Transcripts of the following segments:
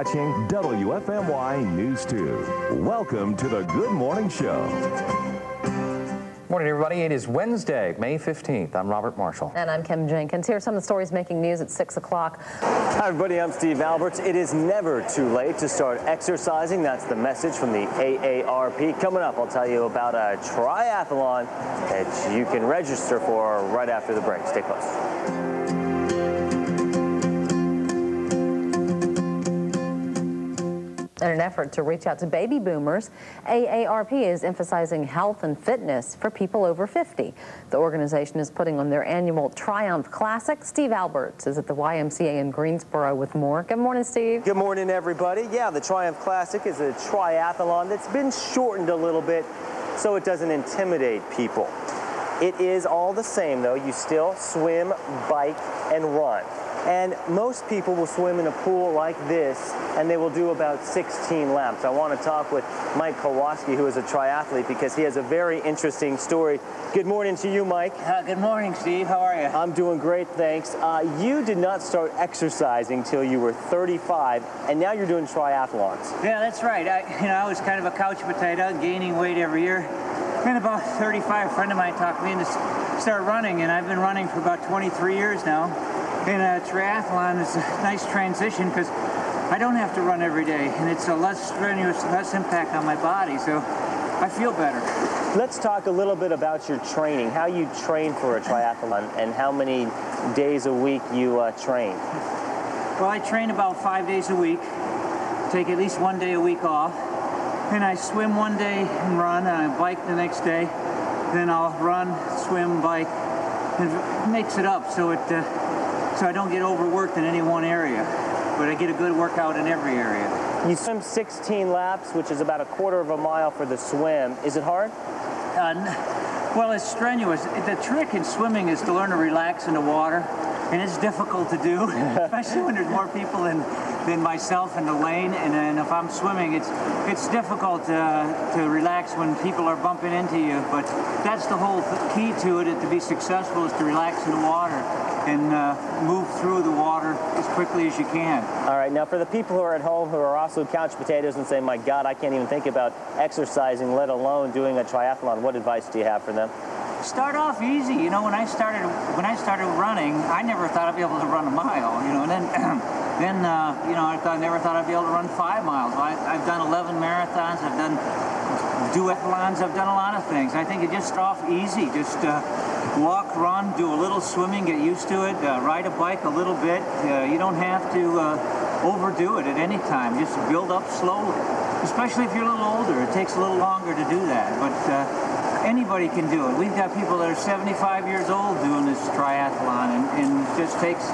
watching WFMY News 2. Welcome to the Good Morning Show. Morning, everybody. It is Wednesday, May 15th. I'm Robert Marshall. And I'm Kim Jenkins. Here are some of the stories making news at 6 o'clock. Hi, everybody. I'm Steve Alberts. It is never too late to start exercising. That's the message from the AARP. Coming up, I'll tell you about a triathlon that you can register for right after the break. Stay close. In an effort to reach out to baby boomers, AARP is emphasizing health and fitness for people over 50. The organization is putting on their annual TRI-umph Classic. Steve Alberts is at the YMCA in Greensboro with more. Good morning, Steve. Good morning, everybody. Yeah, the TRI-umph Classic is a triathlon that's been shortened a little bit so it doesn't intimidate people. It is all the same, though. You still swim, bike, and run. And most people will swim in a pool like this, and they will do about 16 laps. I want to talk with Mike Kowalski, who is a triathlete, because he has a very interesting story. Good morning to you, Mike. Good morning, Steve. How are you? I'm doing great, thanks. You did not start exercising till you were 35, and now you're doing triathlons. Yeah, that's right. I was kind of a couch potato, gaining weight every year. And about 35, a friend of mine talked me into start running, and I've been running for about 23 years now. And a triathlon is a nice transition because I don't have to run every day, and it's a less strenuous, less impact on my body, so I feel better. Let's talk a little bit about your training, how you train for a triathlon, and how many days a week you train. Well, I train about 5 days a week, take at least 1 day a week off, and I swim 1 day and run, and I bike the next day, then I'll run, swim, bike, and it makes it up so I don't get overworked in any one area, but I get a good workout in every area. You swim 16 laps, which is about a quarter of a mile for the swim. Is it hard? Well, it's strenuous. The trick in swimming is to learn to relax in the water, and it's difficult to do, especially when there's more people than myself in the lane. And if I'm swimming, it's difficult to relax when people are bumping into you. But that's the whole key to it, to be successful, is to relax in the water and move through the water as quickly as you can. All right, now for the people who are at home who are also couch potatoes and say, my God, I can't even think about exercising, let alone doing a triathlon, what advice do you have for them? Start off easy. You know, when I started running, I never thought I'd be able to run a mile, you know, and then you know, I never thought I'd be able to run 5 miles. I've done 11 marathons, I've done duathlons, I've done a lot of things. I think you just start off easy. Just walk, run, do a little swimming, get used to it, ride a bike a little bit. You don't have to overdo it at any time. Just build up slowly, especially if you're a little older. It takes a little longer to do that, but anybody can do it. We've got people that are 75 years old doing this triathlon, and it just takes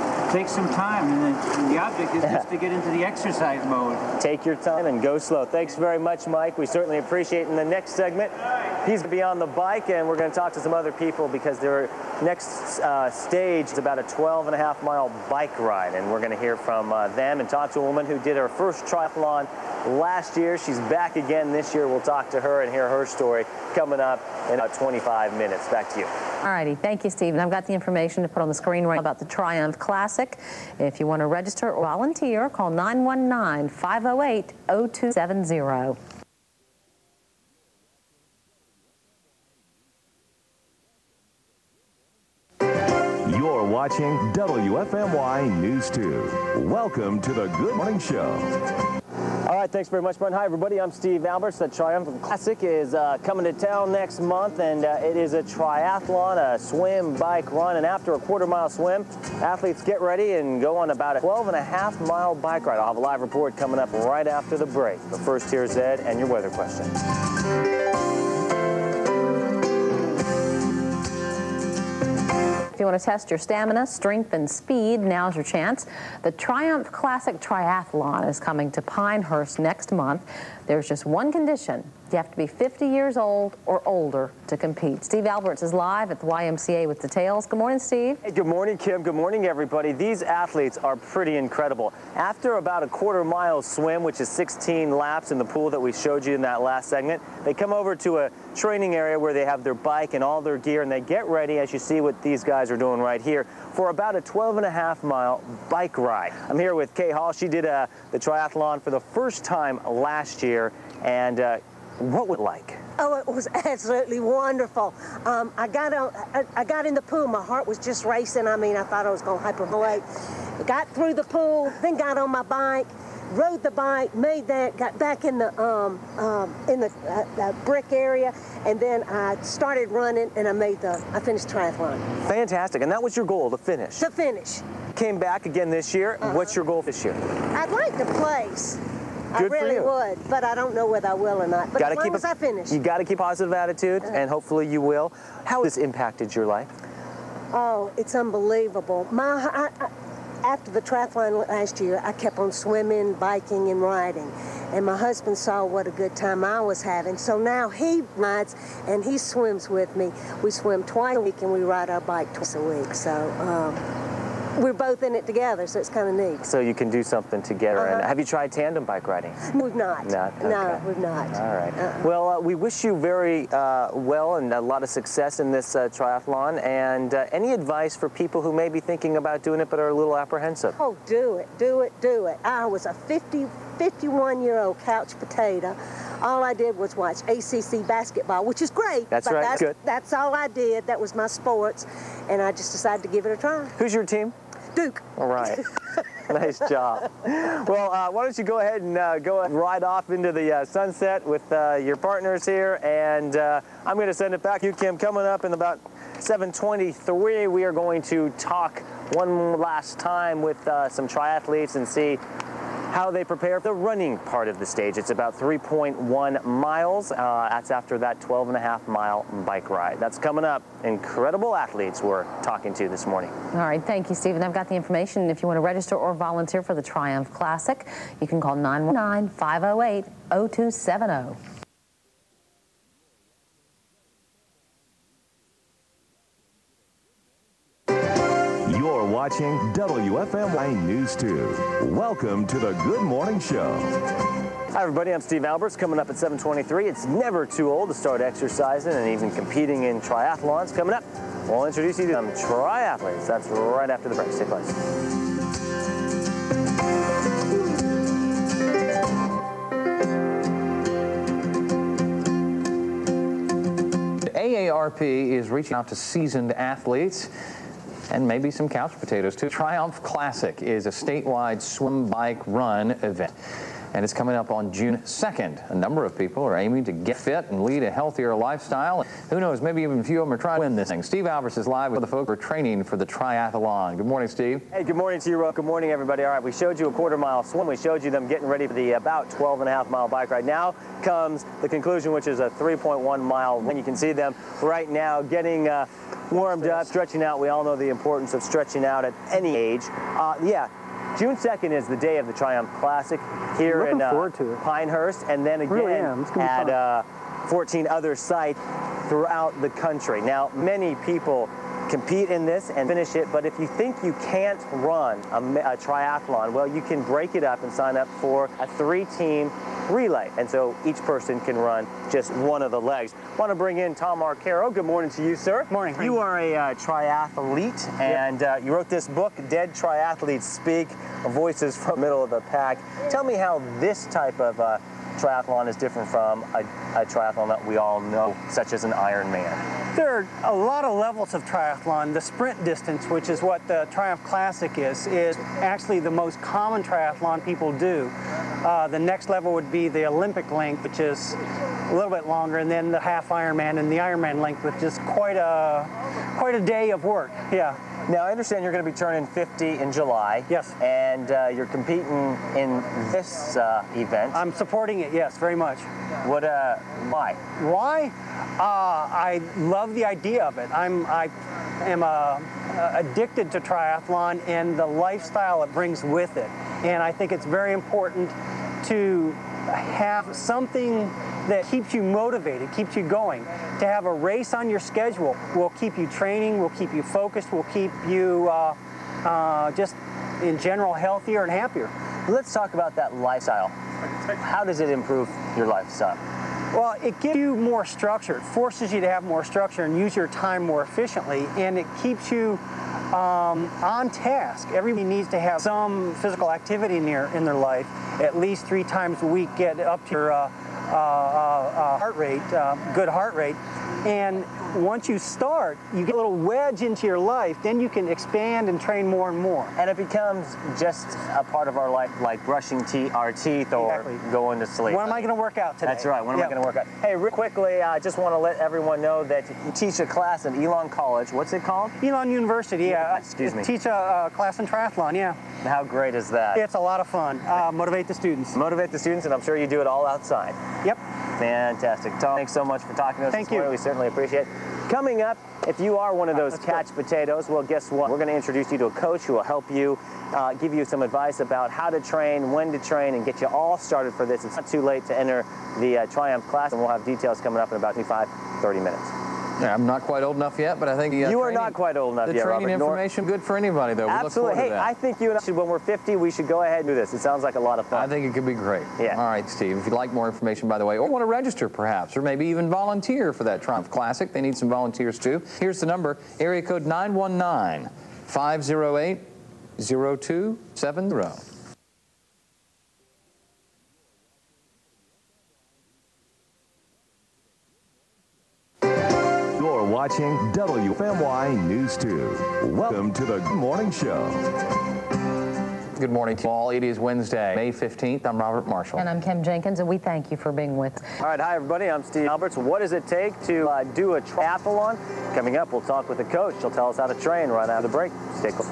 some time, and the object is just to get into the exercise mode. Take your time and go slow. Thanks very much, Mike. We certainly appreciate it. In the next segment, he's going to be on the bike, and we're going to talk to some other people because their next stage is about a 12.5-mile bike ride, and we're going to hear from them and talk to a woman who did her first triathlon last year. She's back again this year. We'll talk to her and hear her story coming up in about 25 minutes. Back to you. All righty. Thank you, Steve. And I've got the information to put on the screen right about the TRI-umph Classic. If you want to register or volunteer, call 919-508-0270. You're watching WFMY News 2. Welcome to the Good Morning Show. All right, thanks very much, Brent. Hi, everybody. I'm Steve Alberts. The TRI-umph Classic is coming to town next month, and it is a triathlon, a swim, bike, run, and after a quarter-mile swim, athletes get ready and go on about a 12.5-mile bike ride. I'll have a live report coming up right after the break. But first, here's Ed and your weather question. If you want to test your stamina, strength, and speed, now's your chance. The TRI-umph Classic Triathlon is coming to Pinehurst next month. There's just one condition. You have to be 50 years old or older to compete. Steve Alberts is live at the YMCA with details. Good morning, Steve. Hey, good morning, Kim. Good morning, everybody. These athletes are pretty incredible. After about a quarter-mile swim, which is 16 laps in the pool that we showed you in that last segment, they come over to a training area where they have their bike and all their gear, and they get ready, as you see what these guys are doing right here, for about a 12.5-mile bike ride. I'm here with Kay Hall. She did the triathlon for the first time last year, and what was it like? Oh, it was absolutely wonderful. I got in the pool. My heart was just racing. I mean, I thought I was going to hyperventilate. Got through the pool, then got on my bike, rode the bike, made that, got back in the brick area, and then I started running, and I finished triathlon. Fantastic. And that was your goal, to finish? To finish. Came back again this year. What's your goal this year? I'd like to place. Good I really for you. would, but I don't know whether I will or not. But as long as I finish. You got to keep a positive attitude, and hopefully you will. How has this impacted your life? Oh, it's unbelievable. After the triathlon last year, I kept on swimming, biking, and riding. And my husband saw what a good time I was having. So now he rides and he swims with me. We swim twice a week and we ride our bike twice a week. So we're both in it together, so it's kind of neat. So you can do something together. And have you tried tandem bike riding? We've not. Not? Okay. No, we've not. All right. Well, we wish you very well and a lot of success in this triathlon. And any advice for people who may be thinking about doing it but are a little apprehensive? Oh, do it, do it, do it. I was a 51-year-old couch potato. All I did was watch ACC basketball, which is great. That's right. Good. That's all I did. That was my sports. And I just decided to give it a try. Who's your team? Duke. All right. Nice job. Well, why don't you go ahead and go ride off into the sunset with your partners here, and I'm going to send it back to you, Kim. Coming up in about 7:23, we are going to talk one last time with some triathletes and see how they prepare for the running part of the stage. It's about 3.1 miles. That's after that 12.5-mile bike ride. That's coming up. Incredible athletes we're talking to this morning. All right, thank you, Stephen. I've got the information. If you want to register or volunteer for the Tri-umph Classic, you can call 919-508-0270. Watching WFMY News 2. Welcome to the Good Morning Show. Hi everybody, I'm Steve Alberts. Coming up at 7:23. It's never too old to start exercising and even competing in triathlons. Coming up, we'll introduce you to some triathletes. That's right after the break. Stay close. AARP is reaching out to seasoned athletes and maybe some couch potatoes too. TRI-umph Classic is a statewide swim, bike, run event, and it's coming up on June 2nd. A number of people are aiming to get fit and lead a healthier lifestyle. Who knows, maybe even a few of them are trying to win this thing. Steve Alberts is live with the folks who are training for the triathlon. Good morning, Steve. Hey, good morning to you. Good morning, everybody. All right, we showed you a quarter-mile swim. We showed you them getting ready for the about 12.5-mile bike ride. Now comes the conclusion, which is a 3.1-mile run. You can see them right now getting warmed up, stretching out. We all know the importance of stretching out at any age. June 2nd is the day of the Tri-umph Classic here in Pinehurst, and then again at 14 other sites throughout the country. Now, many people compete in this and finish it, but if you think you can't run a triathlon, well, you can break it up and sign up for a 3-team relay, and so each person can run just one of the legs. I want to bring in Tom Arcaro. Good morning to you, sir. Morning. You are a triathlete, and you wrote this book, Dead Triathletes Speak, Voices from the Middle of the Pack. Tell me how this type of triathlon is different from a triathlon that we all know, such as an Ironman. There are a lot of levels of triathlon. The sprint distance, which is what the Tri-umph Classic is actually the most common triathlon people do. The next level would be the Olympic length, which is a little bit longer, and then the half Ironman and the Ironman length, which is quite a day of work. Yeah. Now, I understand you're going to be turning 50 in July. Yes. And you're competing in this event. I'm supporting it, yes, very much. Why? Why? I love the idea of it. I am addicted to triathlon and the lifestyle it brings with it. And I think it's very important to have something that keeps you motivated, keeps you going. To have a race on your schedule will keep you training, will keep you focused, will keep you just in general healthier and happier. Let's talk about that lifestyle. How does it improve your lifestyle? Well, it gives you more structure. It forces you to have more structure and use your time more efficiently, and it keeps you on task. Everybody needs to have some physical activity in their life, at least 3 times a week, get up to your heart rate, good heart rate. And once you start, you get a little wedge into your life, then you can expand and train more and more. And it becomes just a part of our life, like brushing our teeth or going to sleep. When am I going to work out today? That's right, when am I going to work out? Hey, real quickly, I just want to let everyone know that you teach a class at Elon College. What's it called? Elon University, yeah. Excuse me. Teach a class in triathlon, yeah. How great is that? It's a lot of fun. Motivate the students. Motivate the students, and I'm sure you do it all outside. Yep. Fantastic. Tom, thanks so much for talking to us Thank this morning. you. We certainly appreciate it. Coming up, if you are one of those couch potatoes, well, guess what? We're going to introduce you to a coach who will help you, give you some advice about how to train, when to train, and get you all started for this. It's not too late to enter the Tri-umph class, and we'll have details coming up in about 25-30 minutes. Yeah, I'm not quite old enough yet, but I think you are not quite old enough yet, Robert. The training information good for anybody, though. Absolutely. We look forward to that. I think you and I should, when we're 50, we should go ahead and do this. It sounds like a lot of fun. I think it could be great. Yeah. All right, Steve, if you'd like more information, by the way, or want to register perhaps, or maybe even volunteer for that Tri-umph Classic, they need some volunteers too. Here's the number, area code 919-508-0270. Watching WFMY News 2. Welcome to the Good Morning Show. Good morning to you all. It is Wednesday, May 15th. I'm Robert Marshall. And I'm Kim Jenkins, and we thank you for being with us. All right, hi everybody. I'm Steve Alberts. What does it take to do a triathlon? Coming up, we'll talk with the coach. She'll tell us how to train right after the break. Stay close.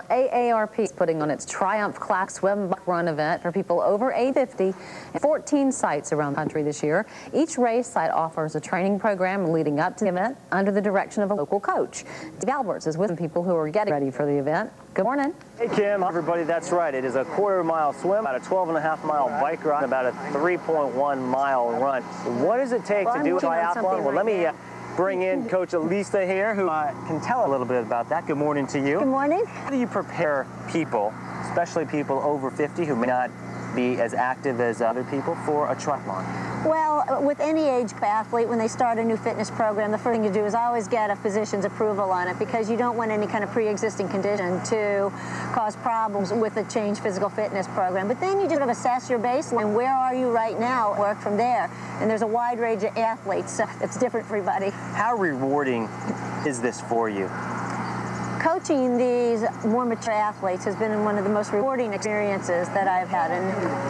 AARP is putting on its Tri-umph Classic swim bike run event for people over age 50 at 14 sites around the country this year. Each race site offers a training program leading up to the event under the direction of a local coach. Steve Alberts is with some people who are getting ready for the event. Good morning. Hey Kim, everybody, that's right. It is a quarter-mile swim, about a 12.5-mile bike ride, about a 3.1-mile run. What does it take to do a triathlon? Well, let me bring in Coach Alisa here, who can tell a little bit about that. Good morning to you. Good morning. How do you prepare people, especially people over 50 who may not be as active as other people, for a triathlon? Well, with any age athlete, when they start a new fitness program, the first thing you do is always get a physician's approval on it, because you don't want any kind of pre-existing condition to cause problems with a changed physical fitness program. But then you just assess your baseline. Where are you right now? Work from there. And there's a wide range of athletes, so it's different for everybody. How rewarding is this for you? Coaching these more mature athletes has been one of the most rewarding experiences that I've had. And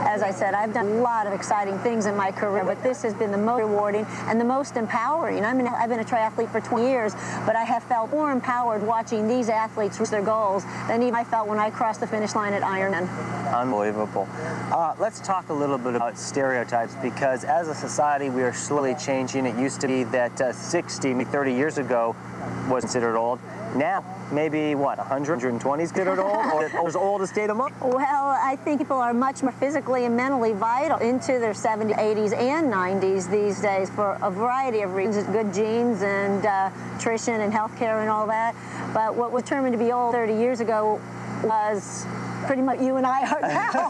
as I said, I've done a lot of exciting things in my career, but this has been the most rewarding and the most empowering. I've been a triathlete for 20 years, but I have felt more empowered watching these athletes reach their goals than even I felt when I crossed the finish line at Ironman. Unbelievable. Let's talk a little bit about stereotypes, because as a society, we are slowly changing. It used to be that 30 years ago was considered old. Now, maybe, what, 120 is considered old, or as old as Tatum? Well, I think people are much more physically and mentally vital into their 70s, 80s, and 90s these days for a variety of reasons. Good genes and nutrition and healthcare and all that. But what was determined to be old 30 years ago was pretty much you and I are now.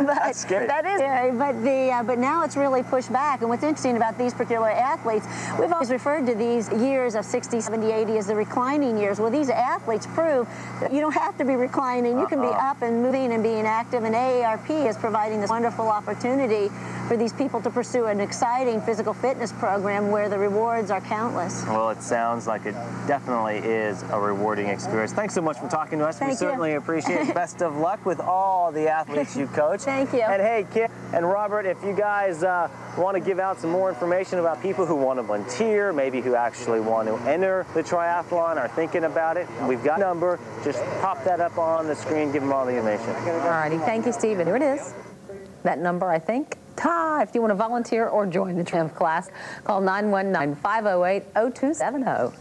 That's scary. That is scary, but now it's really pushed back. And what's interesting about these particular athletes, we've always referred to these years of 60, 70, 80 as the reclining years. Well, these athletes prove that you don't have to be reclining. You can be up and moving and being active, and AARP is providing this wonderful opportunity for these people to pursue an exciting physical fitness program where the rewards are countless. Well, it sounds like it definitely is a rewarding experience. Thanks so much for talking to us. Thank you. Certainly appreciate it. Best of luck with all the athletes you coach. Thank you. And hey, Kim and Robert, if you guys want to give out some more information about people who want to volunteer, maybe who actually want to enter the triathlon, are thinking about it, we've got a number. Just pop that up on the screen, give them all the information. All righty, thank you, Steve. And here it is. That number, I think. If you want to volunteer or join the Tri-umph class, call 919-508-0270.